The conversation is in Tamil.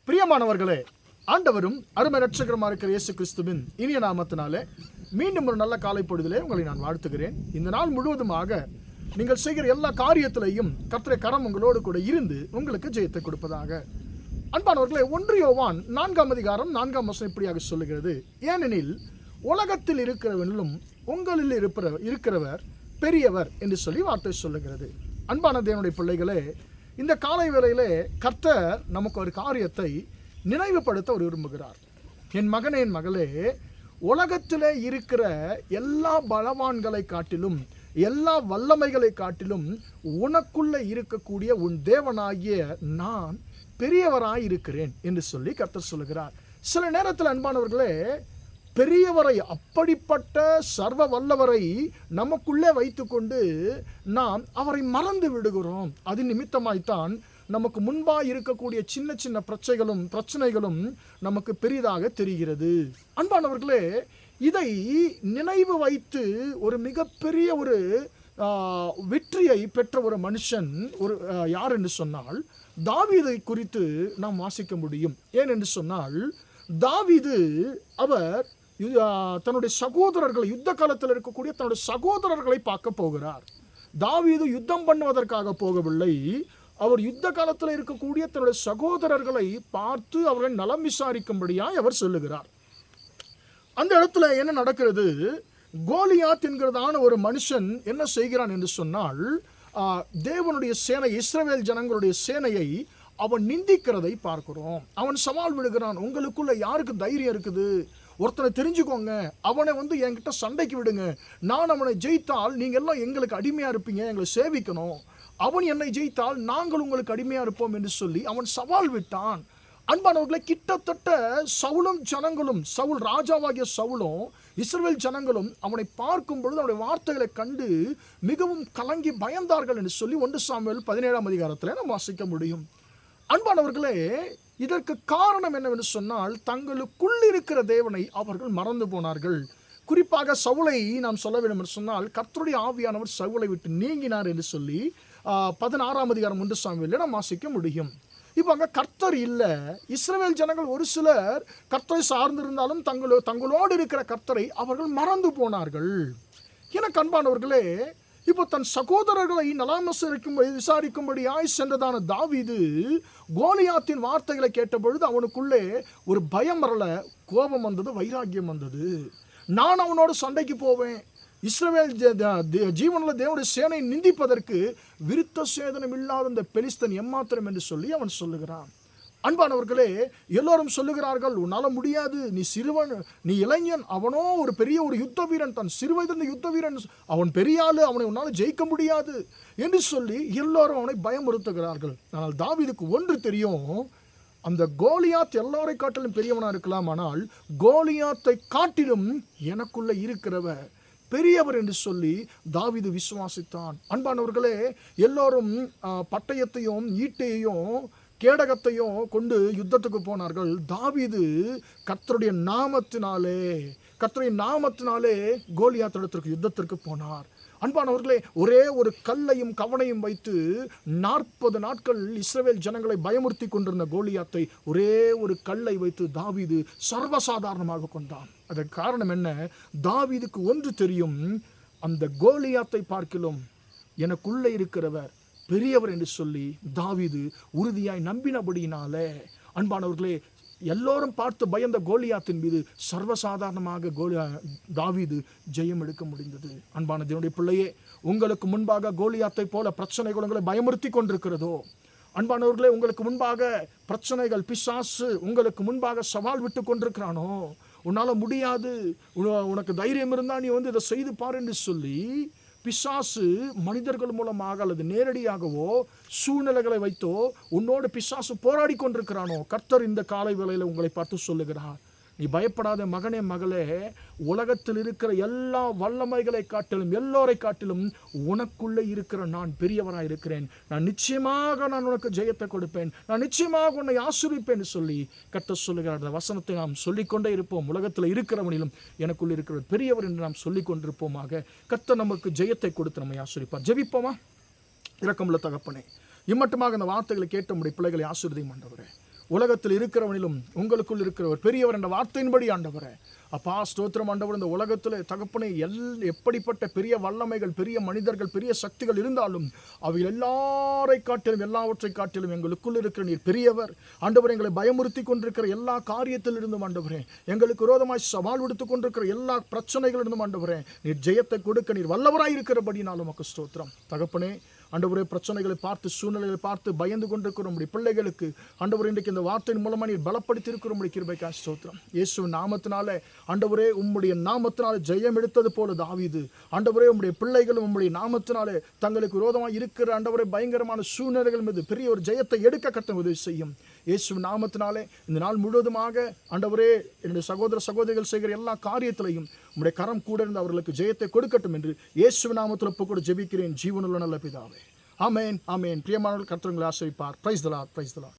பிரியமானவர்களே, ஆண்டவரும் அருமை இரட்சகருமா இருக்கிற இயேசு கிறிஸ்துவின் இனிய நாமத்தினாலே மீண்டும் ஒரு நல்ல காலை பொழுதிலே உங்களை நான் வாழ்த்துகிறேன். இந்த நாள் முழுவதுமாக நீங்கள் செய்கிற எல்லா காரியத்திலையும் கர்த்தருடைய கரம் உங்களோடு கூட இருந்து உங்களுக்கு ஜெயத்தை கொடுப்பதாக. அன்பானவர்களே, 1 யோவான் 4ஆம் அதிகாரம் 4ஆம் வசனம் இப்படியாக சொல்லுகிறது: ஏனெனில் உலகத்தில் இருக்கிறவனிலும் உங்களில் இருக்கிறவர் பெரியவர் என்று சொல்லி வார்த்தை சொல்லுகிறது. அன்பான தேவனுடைய பிள்ளைகளே, இந்த காலை வேளையிலே கர்த்தர் நமக்கு ஒரு காரியத்தை நினைவுபடுத்த விரும்புகிறார். என் மகனே, என் மகளே, உலகத்திலே இருக்கிற எல்லா பலவான்களை காட்டிலும் எல்லா வல்லமைகளை காட்டிலும் உனக்குள்ள இருக்கக்கூடிய உன் தேவனாகிய நான் பெரியவராய் இருக்கிறேன் என்று சொல்லி கர்த்தர் சொல்லுகிறார். சில நேரத்தில் அன்பானவர்களே, பெரியவரை, அப்படிப்பட்ட சர்வ வல்லவரை நமக்குள்ளே வைத்துக்கொண்டு நாம் அவரை மறந்து விடுகிறோம். அது நிமித்தமாய்த்தான் நமக்கு முன்பாக இருக்கக்கூடிய சின்ன சின்ன பிரச்சனைகளும் நமக்கு பெரிதாக தெரிகிறது. அன்பானவர்களே, இதை நினைவு வைத்து ஒரு மிகப்பெரிய ஒரு வெற்றியை பெற்ற ஒரு மனுஷன் யார் என்று சொன்னால் தாவீதை குறித்து நாம் வாசிக்க முடியும். ஏனென்று சொன்னால், தாவீது அவர் தன்னுடைய சகோதரர்களை, யுத்த காலத்தில் இருக்கக்கூடிய தன்னுடைய சகோதரர்களை பார்க்க போகிறார். தாவீது யுத்தம் பண்ணுவதற்காக போகவில்லை. அவர் யுத்த காலத்தில் இருக்கக்கூடிய தன்னுடைய சகோதரர்களை பார்த்து அவர்களை நலம் விசாரிக்கும்படியாய் அவர் சொல்லுகிறார். அந்த இடத்துல என்ன நடக்கிறது? கோலியாத் என்கிறதான ஒரு மனுஷன் என்ன செய்கிறான் என்று சொன்னால், தேவனுடைய சேனை, இஸ்ரவேல் ஜனங்களுடைய சேனையை அவன் நிந்திக்கிறதை பார்க்கிறோம். அவன் சவால் விடுகிறான். உங்களுக்குள்ள யாருக்கு தைரியம் இருக்குது? ஒருத்தனை தெரிஞ்சுக்கோங்க, அவனை என்கிட்ட சண்டைக்கு விடுங்க. நான் அவனை ஜெயித்தால் நீங்கள் எல்லாம் எங்களுக்கு அடிமையாக இருப்பீங்க, எங்களை சேவிக்கணும். அவன் என்னை ஜெயித்தால் நாங்கள் உங்களுக்கு அடிமையாக இருப்போம் என்று சொல்லி அவன் சவால் விட்டான். அன்பானவர்களை, கிட்டத்தட்ட சவுலும் ஜனங்களும், சவுல் ராஜாவாகிய சவுலும் இஸ்ரவேல் ஜனங்களும் அவனை பார்க்கும் பொழுது அவனுடைய வார்த்தைகளை கண்டு மிகவும் கலங்கி பயந்தார்கள் என்று சொல்லி 1 சாமுவேல் 17ஆம் அதிகாரத்தில் நாம் வாசிக்க முடியும். அன்பானவர்களே, இதற்கு காரணம் என்னவென்று சொன்னால், தங்களுக்குள் இருக்கிற தேவனை அவர்கள் மறந்து போனார்கள். குறிப்பாக சவுலை நாம் சொல்ல வேண்டும் என்று சொன்னால், கர்த்தருடைய ஆவியானவர் சவுலை விட்டு நீங்கினார் என்று சொல்லி 16ஆம் அதிகாரம் 1 சாமுவேலில் நாம் வாசிக்க முடியும். இப்போ அங்கே கர்த்தர் இல்லை. இஸ்ரவேல் ஜனங்கள் ஒரு சிலர் கர்த்தரை சார்ந்திருந்தாலும் தங்களோடு இருக்கிற கர்த்தரை அவர்கள் மறந்து போனார்கள். எனக்கு அன்பானவர்களே, இப்போ தன் சகோதரர்களை நலம் விசாரிக்கும்படியாய் சென்றதான தாவீது கோலியாத்தின் வார்த்தைகளை கேட்டபொழுது அவனுக்குள்ளே ஒரு பயம் வரல, கோபம் வந்தது, வைராக்கியம் வந்தது. நான் அவனோடு சண்டைக்கு போவேன். இஸ்ரவேல் ஜீவனுள்ள தேவனுடைய சேனை நிந்திப்பதற்கு விருத்த சேதனம் இல்லாத இந்த பெலிஸ்தன் எம்மாத்திரம் என்று சொல்லி அவன் சொல்லுகிறான். அன்பானவர்களே, எல்லோரும் சொல்லுகிறார்கள், உன்னால முடியாது, நீ சிறுவன், நீ இளைஞன், அவனோ ஒரு பெரிய ஒரு யுத்த வீரன், தன் சிறுவயதிலிருந்த யுத்த வீரன், அவன் பெரிய ஆளு, அவனை உன்னால் ஜெயிக்க முடியாது என்று சொல்லி எல்லோரும் அவனை பயமுறுத்துகிறார்கள். ஆனால் தாவீதுக்கு ஒன்று தெரியும், அந்த கோலியாத் எல்லாரை காட்டிலும் பெரியவனாக இருக்கலாம், ஆனால் கோலியாத்தை காட்டிலும் எனக்குள்ள இருக்கிறவர் பெரியவர் என்று சொல்லி தாவீது விசுவாசித்தான். அன்பானவர்களே, எல்லோரும் பட்டயத்தையும் ஈட்டையையும் கேடகத்தையும் கொண்டு யுத்தத்துக்கு போனார்கள். தாவீது கர்த்தருடைய நாமத்தினாலே கோலியாத் இடத்திற்கு யுத்தத்திற்கு போனார். அன்பானவர்களே, ஒரே ஒரு கல்லையும் கவனையும் வைத்து 40 நாட்கள் இஸ்ரவேல் ஜனங்களை பயமுறுத்தி கொண்டிருந்த கோலியாத்தை ஒரே ஒரு கல்லை வைத்து தாவீது சர்வசாதாரணமாக கொண்டான். அதற்கு காரணம் என்ன? தாவீதுக்கு ஒன்று தெரியும், அந்த கோலியாத்தை பார்க்கிலும் எனக்குள்ளே இருக்கிறவர் பெரியவர் என்று சொல்லி தாவீது உறுதியாய் நம்பினபடியினாலே, அன்பானவர்களே, எல்லோரும் பார்த்து பயந்த கோலியாத்தின் மீது சர்வசாதாரணமாக தாவீது ஜெயம் எடுக்க முடிந்தது. அன்பான தேவனுடைய பிள்ளையே, உங்களுக்கு முன்பாக கோலியாத்தை போல பிரச்சனைகள் உங்களை பயமுறுத்தி கொண்டிருக்கிறதோ? அன்பானவர்களே, உங்களுக்கு முன்பாக பிரச்சனைகள், பிசாசு உங்களுக்கு முன்பாக சவால் விட்டு கொண்டிருக்கிறானோ? உன்னால் முடியாது, உனக்கு தைரியம் இருந்தால் நீ இதை செய்து பாரு என்று சொல்லி பிசாசு மனிதர்கள் மூலமாக அல்லது நேரடியாகவோ சூழ்நிலைகளை வைத்தோ உன்னோடு பிசாசு போராடி கொண்டிருக்கிறானோ? கர்த்தர் இந்த காலை வேளையில் உங்களை பார்த்து சொல்லுகிறார், நீ பயப்படாத மகனே, மகளே, உலகத்தில் இருக்கிற எல்லா வல்லமைகளை காட்டிலும் எல்லோரை காட்டிலும் உனக்குள்ளே இருக்கிற நான் பெரியவராக இருக்கிறேன். நான் நிச்சயமாக உனக்கு ஜெயத்தை கொடுப்பேன். நான் நிச்சயமாக உன்னை ஆசீர்வதிப்பேன் சொல்லி கர்த்தர் சொல்லுகிறார். அந்த வசனத்தை நாம் சொல்லிக்கொண்டே இருப்போம். உலகத்தில் இருக்கிறவனிலும் எனக்குள்ள இருக்கிற பெரியவர் என்று நாம் சொல்லிக் கொண்டிருப்போமாக. கர்த்தர் நமக்கு ஜெயத்தை கொடுத்து நம்மை ஆசீர்வதிப்பார். ஜெபிப்போமா? இரக்கமுள்ள தகப்பனே, இம்மட்டுமாக இந்த வார்த்தைகளை கேட்ட நம்முடைய பிள்ளைகளை ஆசீர்வதியும் ஆண்டவரே. உலகத்தில் இருக்கிறவனிலும் உங்களுக்குள் இருக்கிறவர் பெரியவர் என்ற வார்த்தையின்படி ஆண்டவரே, அப்பா ஸ்தோத்திரம் ஆண்டவர். இந்த உலகத்தில் தகப்பனே எப்படிப்பட்ட பெரிய வல்லமைகள், பெரிய மனிதர்கள், பெரிய சக்திகள் இருந்தாலும் அவைகள் எல்லாவற்றை காட்டிலும் எங்களுக்குள் இருக்கிற நீர் பெரியவர் ஆண்டவர். எங்களை பயமுறுத்தி கொண்டிருக்கிற எல்லா காரியத்தில் இருந்தும் ஆண்டவரே, எங்களுக்கு விரோதமாய் சவால் விடுத்துக் கொண்டிருக்கிற எல்லா பிரச்சனைகளிலிருந்தும் ஆண்டவரே, நீர் ஜெயத்தை கொடுக்க நீர் வல்லவராய் இருக்கிறபடினாலும் உமக்கு ஸ்தோத்திரம் தகப்பனே. ஆண்டவரே, பிரச்சனைகளை பார்த்து, சூழ்நிலைகளை பார்த்து பயந்து கொண்டிருக்கிற உம்முடைய பிள்ளைகளுக்கு ஆண்டவரே, இன்றைக்கு இந்த வார்த்தையின் மூலமாக நீர் பலப்படுத்தி இருக்கிற உம்முடைய கிருபைக்காய் ஸ்தோத்திரம். இயேசுவின் நாமத்தினாலே ஆண்டவரே, உம்முடைய நாமத்தினாலே ஜெயம் எடுத்தது போல தாவீது ஆண்டவரே, உம்முடைய பிள்ளைகளும் உம்முடைய நாமத்தினாலே தங்களுக்கு விரோதமாக இருக்கிற ஆண்டவரே பயங்கரமான சூழ்நிலைகள் மீது பெரிய ஒரு ஜெயத்தை எடுக்க கட்ட உதவி செய்யும். இயேசுவின் நாமத்தினாலே இந்த நாள் முழுவதுமாக ஆண்டவரே, என்னுடைய சகோதர சகோதரிகள் செய்கிற எல்லா காரியத்திலையும் உம்முடைய கரம் கூட இருந்து அவர்களுக்கு ஜெயத்தை கொடுக்கட்டும் என்று இயேசுவின் நாமத்தில் ஒப்புக்கொடு ஜெபிக்கிறேன் ஜீவனுள்ள நல்ல பிதாவே. ஆமென், ஆமென். பிரியமானவர்கள், கர்த்தர் உங்களை ஆசீர்வதிப்பார். Praise the Lord, praise the Lord.